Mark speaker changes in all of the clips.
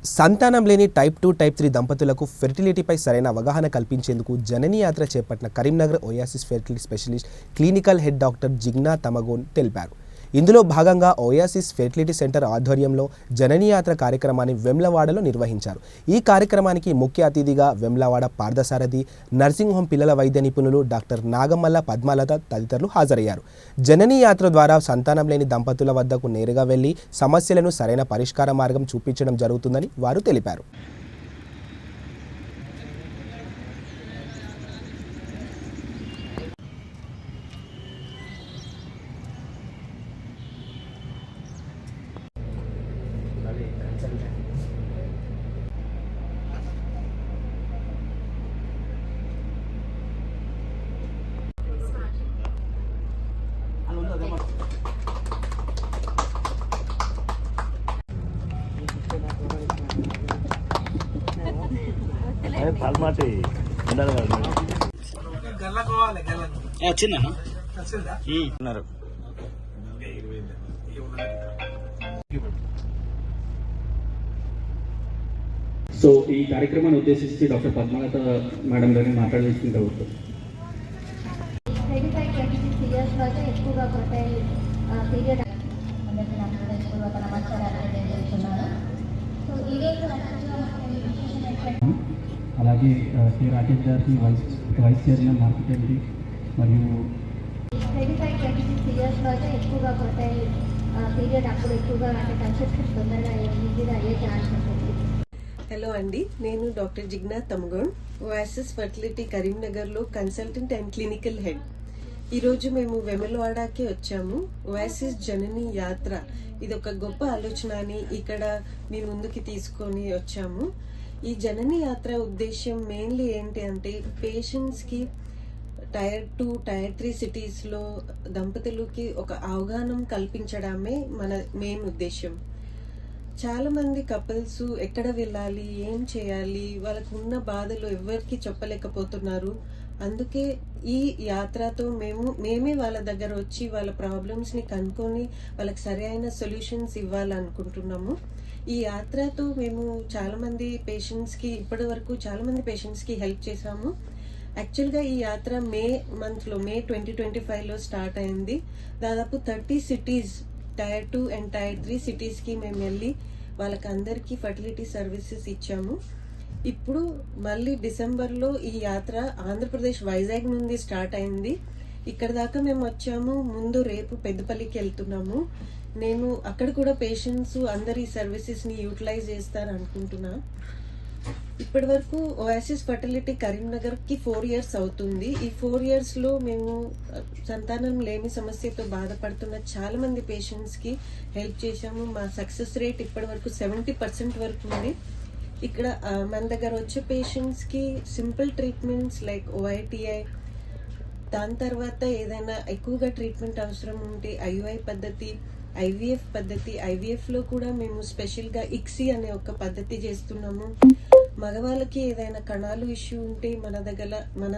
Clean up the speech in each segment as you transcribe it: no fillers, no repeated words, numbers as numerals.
Speaker 1: సంతానం లేని type 2, type 3 దంపతులకు ఫెర్టిలిటీపై సరైన అవగాహన కల్పించేందుకు జనని యాత్ర చేపట్టిన Karimnagar Oasis fertility specialist clinical head doctor Jigna తమగోన్ తెలిపారు. ఇందులో భాగంగా ఓయాసిస్ ఫెర్టిలిటీ సెంటర్ ఆధ్వర్యంలో జనని యాత్ర కార్యక్రమాన్ని వెమ్లవాడలో నిర్వహించారు. ఈ కార్యక్రమానికి ముఖ్య అతిథిగా వెమ్లవాడ పార్థసారథి, నర్సింగ్ హోం పిల్లల వైద్య నిపుణులు డాక్టర్ నాగమల్ల పద్మలత తదితరులు హాజరయ్యారు. జనని యాత్ర ద్వారా సంతానం లేని దంపతుల వద్దకు నేరుగా వెళ్లి సమస్యలను సరైన పరిష్కార మార్గం చూపించడం జరుగుతుందని వారు తెలిపారు.
Speaker 2: సో ఈ కార్యక్రమాన్ని ఉద్దేశించి డాక్టర్ పద్మలత మేడం గారిని మాట్లాడాల్సింది అవుతుంది.
Speaker 3: 25-26 years వరకు ఎక్కువగా ఫర్టైల్ పీరియడ్ అందరికీ పూర్వక నమస్కారాలు తెలియజేస్తున్నాను. సో ఈరోజు
Speaker 2: అలాగే కే రాకేష్ గారికి వైస్ చైర్మన్ మార్కెటింగ్ మరియు
Speaker 3: 25-26 years వరకు ఎక్కువగా ఫర్టైల్ పీరియడ్ అప్పుడు ఎక్కువగా అంటే కన్సెప్షన్ తొందరగా ఈజీగా అయ్యే ఛాన్స్ ఉంటుంది.
Speaker 4: హలో అండి, నేను డాక్టర్ జిగ్నా తమగోన్, ఓయాసిస్ ఫర్టిలిటీ కరీంనగర్లో కన్సల్టెంట్ అండ్ క్లినికల్ హెడ్. ఈరోజు మేము వెములవాడకి వచ్చాము. ఓయాసిస్ జనని యాత్ర ఇది ఒక గొప్ప ఆలోచన అని ఇక్కడ మీ ముందుకి తీసుకొని వచ్చాము. ఈ జనని యాత్ర ఉద్దేశం మెయిన్లీ ఏంటి అంటే పేషెంట్స్కి టైర్ 2, టైర్ 3 సిటీస్లో దంపతులకి ఒక అవగాహన కల్పించడమే మన మెయిన్ ఉద్దేశం. చాలామంది కపుల్స్ ఎక్కడ వెళ్ళాలి, ఏం చేయాలి, వాళ్ళకు ఉన్న బాధలు ఎవరికి చెప్పలేకపోతున్నారు. అందుకే ఈ యాత్రతో మేమే వాళ్ళ దగ్గర వచ్చి వాళ్ళ ప్రాబ్లమ్స్ని కనుక్కొని వాళ్ళకి సరైన సొల్యూషన్స్ ఇవ్వాలనుకుంటున్నాము. ఈ యాత్రతో మేము చాలామంది పేషెంట్స్కి ఇప్పటి వరకు చాలామంది పేషెంట్స్కి హెల్ప్ చేశాము. యాక్చువల్గా ఈ యాత్ర మే 2025లో స్టార్ట్ అయింది. దాదాపు 30 సిటీస్ టైర్ 2 అండ్ టైర్ 3 సిటీస్కి మేము వెళ్ళి వాళ్ళకి అందరికీ ఫర్టిలిటీ సర్వీసెస్ ఇచ్చాము. ఇప్పుడు మళ్ళీ డిసెంబర్లో ఈ యాత్ర ఆంధ్రప్రదేశ్ వైజాగ్ నుండి స్టార్ట్ అయింది. ఇక్కడ దాకా మేము వచ్చాము. ముందు రేపు పెద్దపల్లికి వెళ్తున్నాము. నేను అక్కడ కూడా పేషెంట్స్ అందరి సర్వీసెస్ని యూటిలైజ్ చేస్తారు అనుకుంటున్నా. ఇప్పటి వరకు ఓయాసిస్ ఫర్టిలిటీ కరీంనగర్కి 4 years అవుతుంది. ఈ 4 yearsలో మేము సంతానం లేని సమస్యతో బాధపడుతున్న చాలామంది పేషెంట్స్కి హెల్ప్ చేశాము. మా సక్సెస్ రేట్ ఇప్పటి వరకు 70% వరకు ఉంది. ఇక్కడ మన దగ్గర వచ్చే పేషెంట్స్కి సింపుల్ ట్రీట్మెంట్స్ లైక్ ఓఐటిఐ, దాని తర్వాత ఏదైనా ఎక్కువగా ట్రీట్మెంట్ అవసరం ఉంటే ఐయుఐ పద్ధతి, ఐవీఎఫ్ పద్ధతి. ఐవీఎఫ్లో కూడా మేము స్పెషల్గా ఇక్సీ అనే ఒక పద్ధతి చేస్తున్నాము. మగవాళ్ళకి ఏదైనా కణాలు ఇష్యూ ఉంటే మన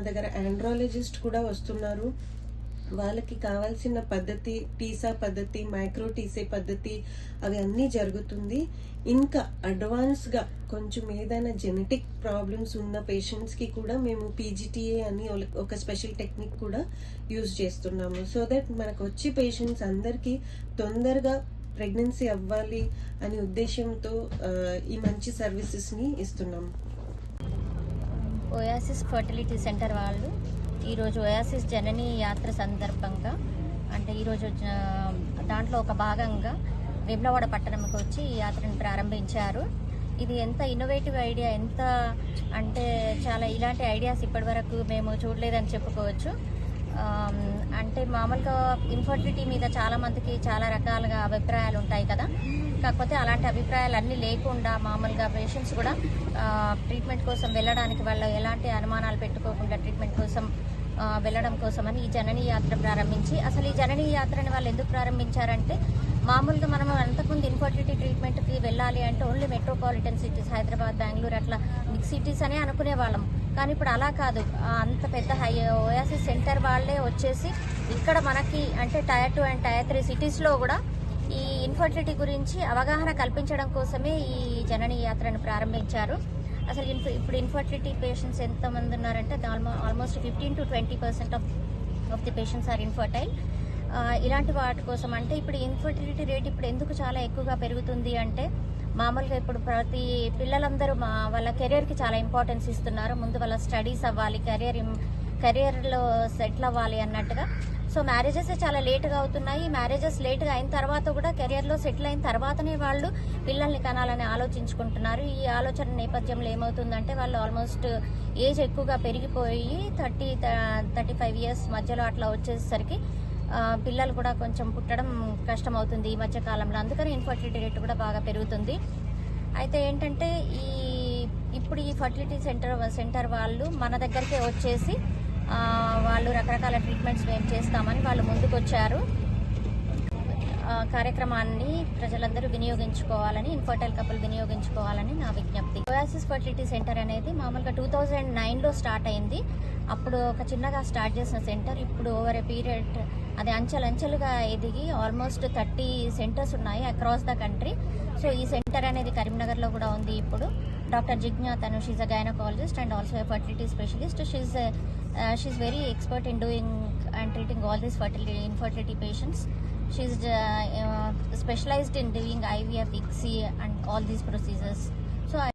Speaker 4: దగ్గర ఆండ్రాలజిస్ట్ కూడా వస్తున్నారు. వాళ్ళకి కావాల్సిన పద్ధతి టీసా పద్ధతి, మైక్రో టీసే పద్ధతి అవి అన్నీ జరుగుతుంది. ఇంకా అడ్వాన్స్గా కొంచెం ఏదైనా జెనెటిక్ ప్రాబ్లమ్స్ ఉన్న పేషెంట్స్కి కూడా మేము పీజీటీఏ అని ఒక స్పెషల్ టెక్నిక్ కూడా యూజ్ చేస్తున్నాము. సో దట్ మనకు వచ్చే పేషెంట్స్ అందరికీ తొందరగా ప్రెగ్నెన్సీ అవ్వాలి అనే ఉద్దేశంతో ఈ మంచి సర్వీసెస్ని ఇస్తున్నాము.
Speaker 5: ఓయాసిస్ ఫర్టిలిటీ సెంటర్ వాళ్ళు ఈరోజు ఓయాసిస్ జనని యాత్ర సందర్భంగా అంటే ఈరోజు దాంట్లో ఒక భాగంగా వేములవాడ పట్టణంకి వచ్చి ఈ యాత్రను ప్రారంభించారు. ఇది ఎంత ఇన్నోవేటివ్ ఐడియా, ఎంత అంటే చాలా ఇలాంటి ఐడియాస్ ఇప్పటివరకు మేము చూడలేదని చెప్పుకోవచ్చు. అంటే మామూలుగా ఇన్ఫర్టిలిటీ మీద చాలామందికి చాలా రకాలుగా అభిప్రాయాలు ఉంటాయి కదా. కాకపోతే అలాంటి అభిప్రాయాలు అన్నీ లేకుండా మామూలుగా పేషెంట్స్ కూడా ట్రీట్మెంట్ కోసం వెళ్ళడానికి వాళ్ళు ఎలాంటి అనుమానాలు పెట్టుకోకుండా ట్రీట్మెంట్ కోసం వెళ్ళడం కోసమని ఈ జనని యాత్ర ప్రారంభించి, అసలు ఈ జనని యాత్రని వాళ్ళు ఎందుకు ప్రారంభించారంటే మామూలుగా మనం అంతకుముందు ఇన్ఫర్టిలిటీ ట్రీట్మెంట్కి వెళ్ళాలి అంటే only metropolitan cities Hyderabad, Bengaluru అట్లా బిగ్ సిటీస్ అనే అనుకునే వాళ్ళం. కానీ ఇప్పుడు అలా కాదు. అంత పెద్ద ఓయాసిస్ సెంటర్ వాళ్ళే వచ్చేసి ఇక్కడ మనకి అంటే టైర్ 2 అండ్ టైర్ 3 సిటీస్లో కూడా ఈ ఇన్ఫర్టిలిటీ గురించి అవగాహన కల్పించడం కోసమే ఈ జనని యాత్రను ప్రారంభించారు. అసలు ఇప్పుడు ఇన్ఫర్టిలిటీ పేషెంట్స్ ఎంతమంది ఉన్నారంటే almost 15-20% of the patients are infertile. ఇలాంటి వాటి కోసం అంటే ఇప్పుడు ఇన్ఫర్టిలిటీ రేట్ ఇప్పుడు ఎందుకు చాలా ఎక్కువగా పెరుగుతుంది అంటే మామూలుగా ఇప్పుడు ప్రతి పిల్లలందరూ వాళ్ళ కెరియర్కి చాలా ఇంపార్టెన్స్ ఇస్తున్నారు. ముందు వాళ్ళ స్టడీస్ అవ్వాలి, కెరియర్లో సెటిల్ అవ్వాలి అన్నట్టుగా. సో మ్యారేజెస్ చాలా లేట్గా అవుతున్నాయి. మ్యారేజెస్ లేట్గా అయిన తర్వాత కూడా కెరియర్లో సెటిల్ అయిన తర్వాతనే వాళ్ళు పిల్లల్ని కనాలని ఆలోచించుకుంటున్నారు. ఈ ఆలోచన నేపథ్యంలో ఏమవుతుందంటే వాళ్ళు ఆల్మోస్ట్ ఏజ్ ఎక్కువగా పెరిగిపోయి 30-35 ఇయర్స్ మధ్యలో అట్లా వచ్చేసరికి పిల్లలు కూడా కొంచెం పుట్టడం కష్టమవుతుంది ఈ మధ్య కాలంలో. అందుకని ఇన్ఫర్టిలిటీ రేట్ కూడా బాగా పెరుగుతుంది. అయితే ఏంటంటే ఇప్పుడు ఈ ఫర్టిలిటీ సెంటర్ వాళ్ళు మన దగ్గరికే వచ్చేసి వాళ్ళు రకరకాల ట్రీట్మెంట్స్ మేము చేస్తామని వాళ్ళు ముందుకు వచ్చారు. కార్యక్రమాన్ని ప్రజలందరూ వినియోగించుకోవాలని, ఇన్ఫర్టైల్ కపుల్ వినియోగించుకోవాలని నా విజ్ఞప్తి. ఓయాసిస్ ఫర్టిలిటీ సెంటర్ అనేది మామూలుగా 2009లో స్టార్ట్ అయింది. అప్పుడు ఒక చిన్నగా స్టార్ట్ చేసిన సెంటర్ ఇప్పుడు ఓవర్ ఎ పీరియడ్ అది అంచెలంచెలుగా ఎదిగి ఆల్మోస్ట్ 30 సెంటర్స్ ఉన్నాయి అక్రాస్ ద కంట్రీ. సో ఈ సెంటర్ అనేది కరీంనగర్లో కూడా ఉంది. ఇప్పుడు డాక్టర్ జిజ్ఞా తను she's a gynaecologist and also a fertility specialist. She's very expert in doing and treating all these infertility patients. She's specialized in doing IVF, ICSI and all these procedures.